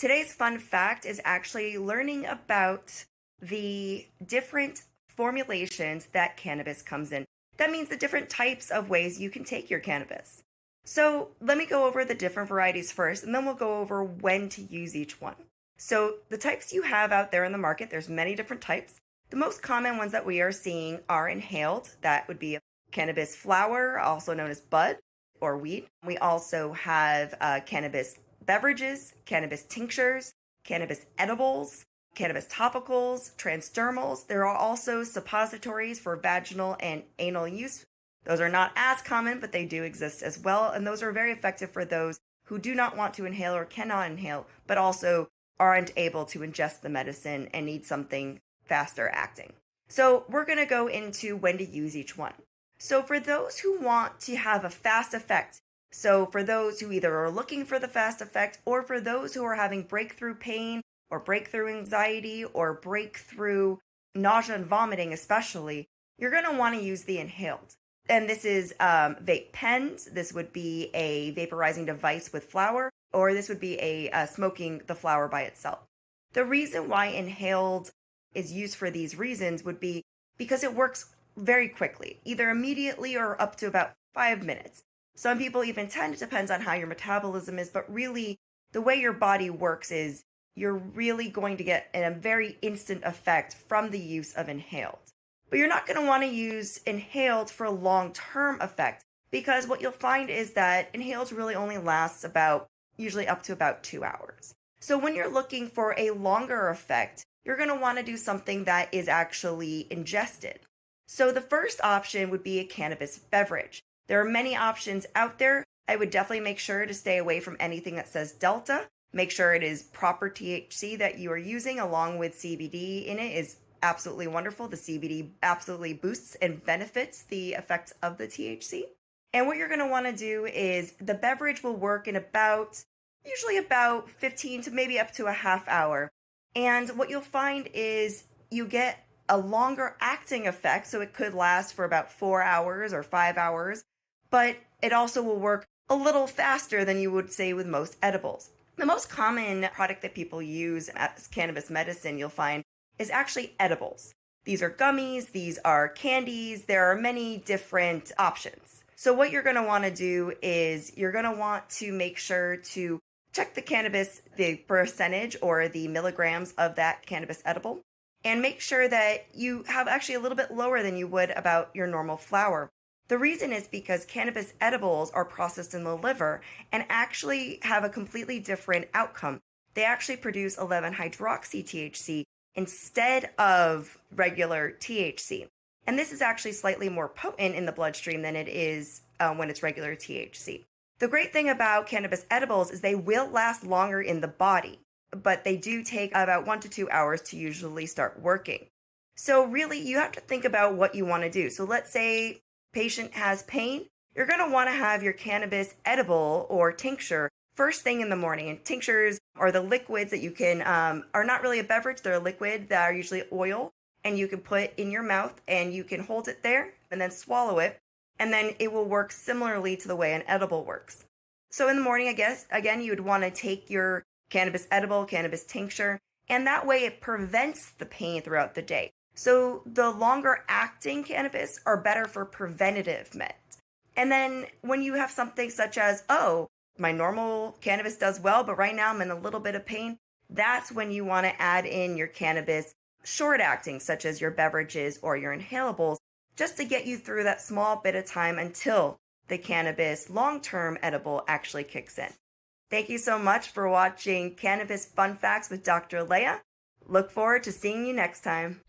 Today's fun fact is actually learning about the different formulations that cannabis comes in. That means the different types of ways you can take your cannabis. So let me go over the different varieties first, and then we'll go over when to use each one. So the types you have out there in the market, there's many different types. The most common ones that we are seeing are inhaled. That would be cannabis flower, also known as bud or weed. We also have cannabis beverages, cannabis tinctures, cannabis edibles, cannabis topicals, transdermals. There are also suppositories for vaginal and anal use. Those are not as common, but they do exist as well. And those are very effective for those who do not want to inhale or cannot inhale, but also aren't able to ingest the medicine and need something faster acting. So we're going to go into when to use each one. So for those who want to have a fast effect, so for those who either are looking for the fast effect or for those who are having breakthrough pain or breakthrough anxiety or breakthrough nausea and vomiting especially, you're going to want to use the inhaled. And this is vape pens. This would be a vaporizing device with flower, or this would be a smoking the flower by itself. The reason why inhaled is used for these reasons would be because it works very quickly, either immediately or up to about 5 minutes. Some people even 10, it depends on how your metabolism is, but really the way your body works is you're really going to get a very instant effect from the use of inhaled. But you're not going to want to use inhaled for long-term effect because what you'll find is that inhaled really only lasts usually up to about 2 hours. So when you're looking for a longer effect, you're going to want to do something that is actually ingested. So the first option would be a cannabis beverage. There are many options out there. I would definitely make sure to stay away from anything that says Delta. Make sure it is proper THC that you are using along with CBD in it is absolutely wonderful. The CBD absolutely boosts and benefits the effects of the THC. And what you're going to want to do is the beverage will work in usually about 15 to maybe up to a half hour. And what you'll find is you get a longer acting effect. So it could last for about 4 hours or 5 hours, but it also will work a little faster than you would say with most edibles. The most common product that people use as cannabis medicine, you'll find, is actually edibles. These are gummies, these are candies, there are many different options. So what you're going to want to do is you're going to want to make sure to check the cannabis, the percentage or the milligrams of that cannabis edible, and make sure that you have actually a little bit lower than you would about your normal flower. The reason is because cannabis edibles are processed in the liver and actually have a completely different outcome. They actually produce 11-hydroxy-THC instead of regular THC. And this is actually slightly more potent in the bloodstream than it is when it's regular THC. The great thing about cannabis edibles is they will last longer in the body, but they do take about 1 to 2 hours to usually start working. So really, you have to think about what you want to do. So let's say patient has pain. You're going to want to have your cannabis edible or tincture first thing in the morning. And tinctures are the liquids that you can, are not really a beverage. They're a liquid that are usually oil, and you can put in your mouth and you can hold it there and then swallow it. And then it will work similarly to the way an edible works. So in the morning, I guess, again, you would want to take your cannabis edible, cannabis tincture, and that way it prevents the pain throughout the day. So the longer acting cannabis are better for preventative meds. And then when you have something such as, oh, my normal cannabis does well, but right now I'm in a little bit of pain, that's when you want to add in your cannabis short acting, such as your beverages or your inhalables, just to get you through that small bit of time until the cannabis long-term edible actually kicks in. Thank you so much for watching Cannabis Fun Facts with Dr. Leah. Look forward to seeing you next time.